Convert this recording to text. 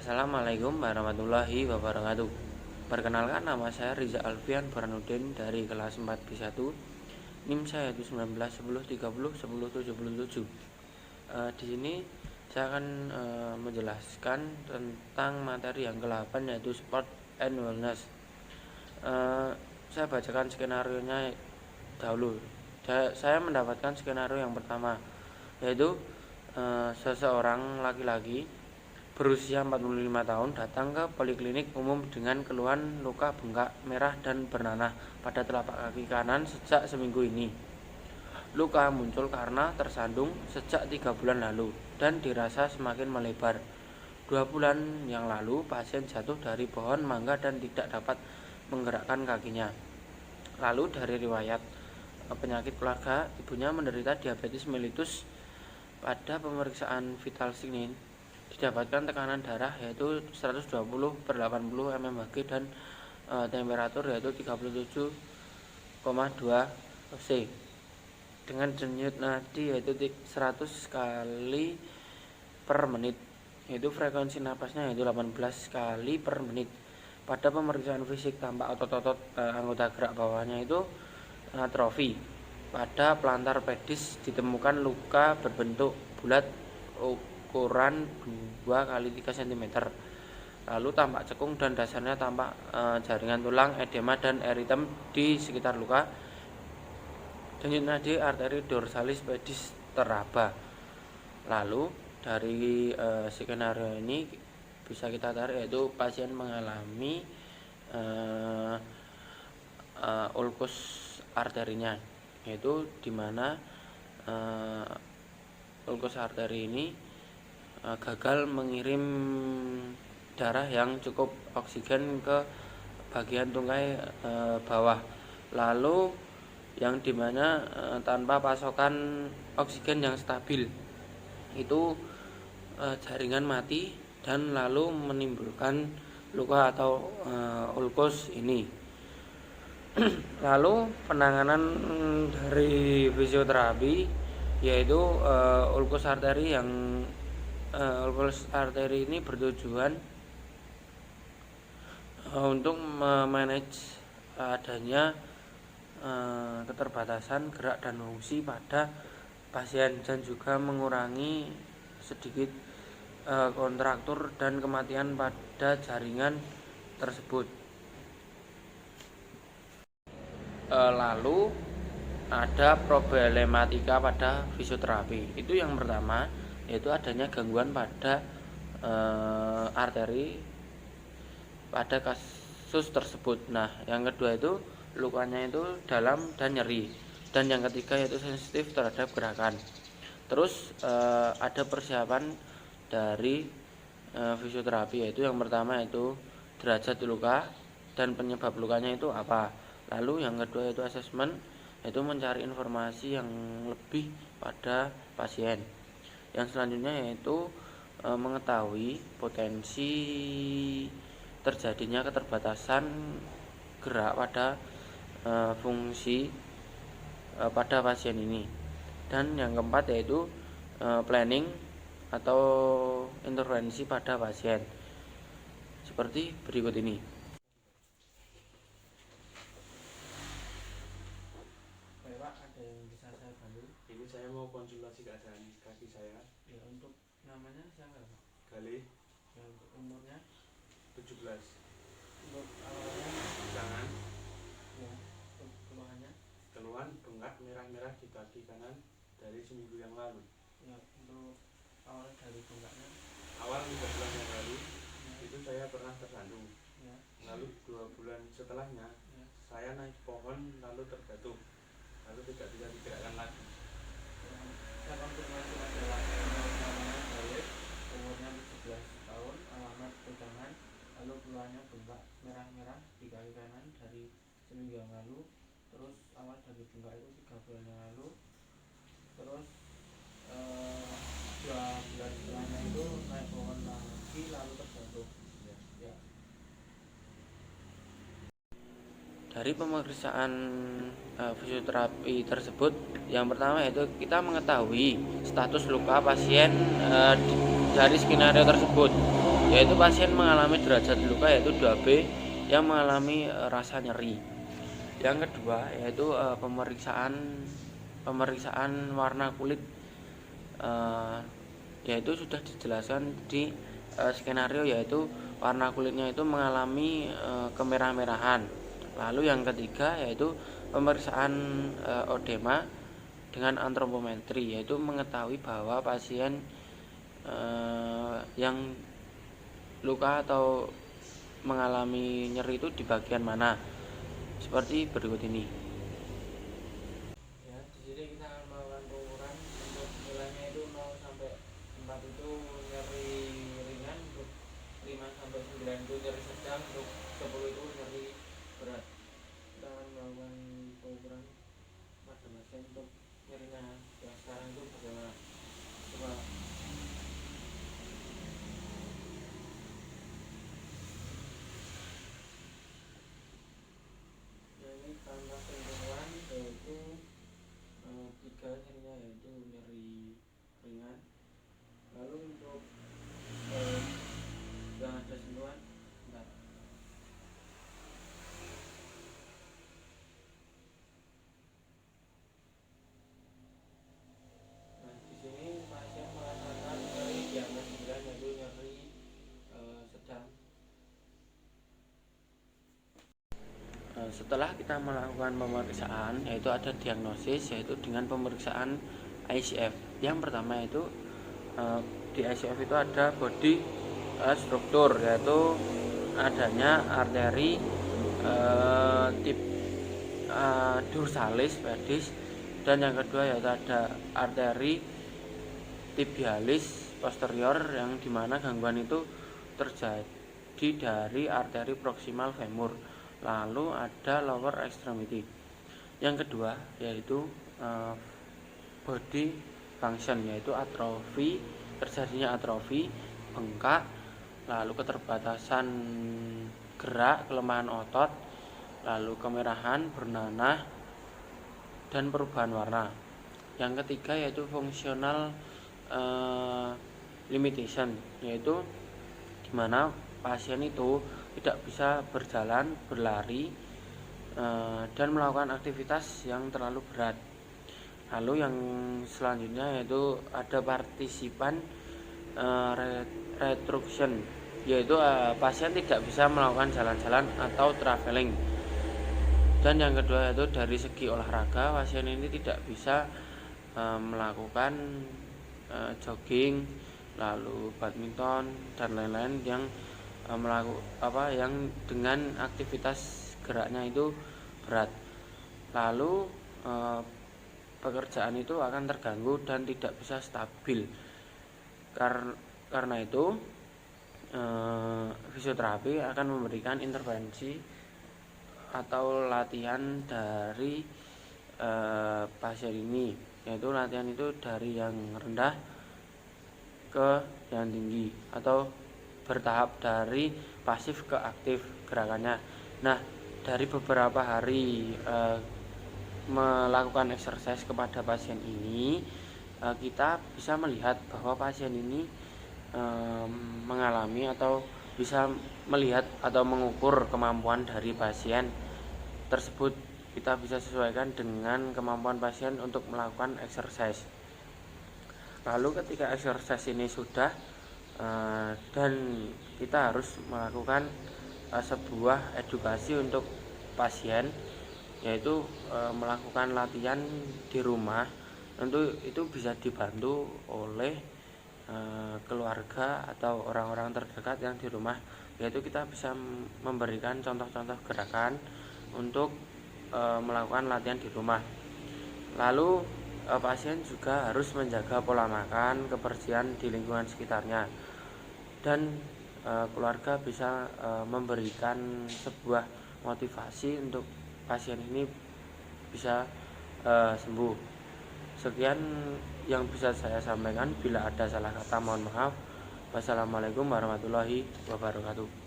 Assalamualaikum warahmatullahi wabarakatuh. Perkenalkan, nama saya Riza Alfian Burhanuddin dari kelas 4B1. NIM saya itu 19 10 30 10 77. Di sini saya akan menjelaskan tentang materi yang ke-8, yaitu sport and wellness. Saya bacakan skenario-nya dahulu. Saya mendapatkan skenario yang pertama, yaitu seseorang laki-laki berusia 45 tahun datang ke poliklinik umum dengan keluhan luka bengkak merah dan bernanah pada telapak kaki kanan sejak seminggu ini. Luka muncul karena tersandung sejak 3 bulan lalu dan dirasa semakin melebar. 2 bulan yang lalu pasien jatuh dari pohon mangga dan tidak dapat menggerakkan kakinya. Lalu dari riwayat penyakit keluarga, ibunya menderita diabetes mellitus. Pada pemeriksaan vital sign didapatkan tekanan darah yaitu 120/80 mmHg dan temperatur yaitu 37,2 C dengan denyut nadi yaitu 100 kali per menit, yaitu frekuensi napasnya yaitu 18 kali per menit. Pada pemeriksaan fisik tampak otot-otot anggota gerak bawahnya itu atrofi. Pada pelantar pedis ditemukan luka berbentuk bulat ukuran 2x3 cm. Lalu tampak cekung dan dasarnya tampak jaringan tulang, edema dan eritem di sekitar luka. Denyut nadi arteri dorsalis pedis teraba. Lalu dari skenario ini bisa kita tarik yaitu pasien mengalami ulkus arterinya, yaitu dimana ulkus arteri ini gagal mengirim darah yang cukup oksigen ke bagian tungkai bawah, lalu yang dimana tanpa pasokan oksigen yang stabil itu jaringan mati dan lalu menimbulkan luka atau ulkus ini. Lalu penanganan dari fisioterapi yaitu ulkus arteri ini bertujuan untuk memanage adanya keterbatasan gerak dan fungsi pada pasien dan juga mengurangi sedikit kontraktur dan kematian pada jaringan tersebut. Lalu ada problematika pada fisioterapi. Itu yang pertama, yaitu adanya gangguan pada arteri pada kasus tersebut. Nah, yang kedua itu lukanya itu dalam dan nyeri. Dan yang ketiga yaitu sensitif terhadap gerakan. Terus ada persiapan dari fisioterapi, yaitu yang pertama yaitu derajat luka dan penyebab lukanya itu apa. Lalu yang kedua yaitu asesmen, yaitu mencari informasi yang lebih pada pasien. Yang selanjutnya yaitu mengetahui potensi terjadinya keterbatasan gerak pada fungsi pada pasien ini. Dan yang keempat yaitu planning atau intervensi pada pasien seperti berikut ini. Pak, ada yang bisa saya bantu? Ini saya mau konsultasi keadaan kaki saya. Ya, untuk namanya siapa, Pak? Galih. Ya, untuk umurnya 17. Untuk awalnya Tangan. ya, untuk keluhannya Keluhan bengkak merah-merah di kaki kanan dari seminggu yang lalu. ya. Untuk awal dari bengkaknya Awal 3 bulan yang lalu ya, itu saya pernah tersandung. ya, Lalu 2 bulan setelahnya ya. saya naik pohon lalu terjatuh, lalu tidak bisa digerakkan lagi. Saya konfirmasi adalah namanya Galih, umurnya 17 tahun, alamat Pegangan, lalu keluhannya bengkak merah-merah di kaki kanan dari seminggu yang lalu. Terus awal dari bengkak itu 3 bulan yang lalu. Terus 2 bulan setelahnya itu naik pohon lagi lalu terjatuh. Ya. Dari pemeriksaan fisioterapi tersebut, yang pertama yaitu kita mengetahui status luka pasien dari skenario tersebut. yaitu pasien mengalami derajat luka yaitu 2B yang mengalami rasa nyeri. Yang kedua yaitu pemeriksaan warna kulit, yaitu sudah dijelaskan di skenario, yaitu warna kulitnya itu mengalami kemerah-merahan. Lalu yang ketiga yaitu pemeriksaan odema dengan antropometri, yaitu mengetahui bahwa pasien yang luka atau mengalami nyeri itu di bagian mana, seperti berikut ini. Ya, di sini kita akan melakukan pengukuran untuk nilainya itu 0 sampai 4 itu nyeri ringan, untuk 5 sampai 9 itu nyeri sedang, untuk 10 itu nyeri berat. Kita akan melakukan pengukuran pada pasien untuk nyerinya yang sekarang itu bagaimana. Coba. Ini tanda pengukuran yaitu 3 nyerinya, yaitu nyeri ringan. Lalu untuk yang ada sentuhan, bentar. Nah, di sini pasien merasakan nyeri di angka 9, yaitu nyeri sedang. Setelah kita melakukan pemeriksaan, yaitu ada diagnosis, yaitu dengan pemeriksaan ICF. Yang pertama itu di ICF itu ada body struktur, yaitu adanya arteri tip dorsalis pedis, dan yang kedua yaitu ada arteri tibialis posterior, yang dimana gangguan itu terjadi dari arteri proximal femur. Lalu ada lower extremity. Yang kedua yaitu body function, yaitu atrofi, terjadinya atrofi, bengkak, lalu keterbatasan gerak, kelemahan otot, lalu kemerahan, bernanah, dan perubahan warna. Yang ketiga yaitu functional limitation, yaitu dimana pasien itu tidak bisa berjalan, berlari, dan melakukan aktivitas yang terlalu berat. Lalu yang selanjutnya yaitu ada partisipan retruction, yaitu pasien tidak bisa melakukan jalan-jalan atau traveling. Dan yang kedua yaitu dari segi olahraga, pasien ini tidak bisa melakukan jogging, lalu badminton, dan lain-lain yang yang dengan aktivitas geraknya itu berat. Lalu pekerjaan itu akan terganggu dan tidak bisa stabil. Karena itu fisioterapi akan memberikan intervensi atau latihan dari pasien ini, yaitu latihan itu dari yang rendah ke yang tinggi, atau bertahap dari pasif ke aktif gerakannya. Nah, dari beberapa hari melakukan exercise kepada pasien ini, kita bisa melihat bahwa pasien ini mengalami atau bisa melihat atau mengukur kemampuan dari pasien tersebut. Kita bisa sesuaikan dengan kemampuan pasien untuk melakukan exercise. Lalu ketika exercise ini sudah dan kita harus melakukan sebuah edukasi untuk pasien, yaitu melakukan latihan di rumah. Tentu itu bisa dibantu oleh keluarga atau orang-orang terdekat yang di rumah, yaitu kita bisa memberikan contoh-contoh gerakan untuk melakukan latihan di rumah. Lalu pasien juga harus menjaga pola makan, kebersihan di lingkungan sekitarnya, dan keluarga bisa memberikan sebuah motivasi untuk pasien ini bisa sembuh. Sekian yang bisa saya sampaikan. Bila ada salah kata mohon maaf. Wassalamualaikum warahmatullahi wabarakatuh.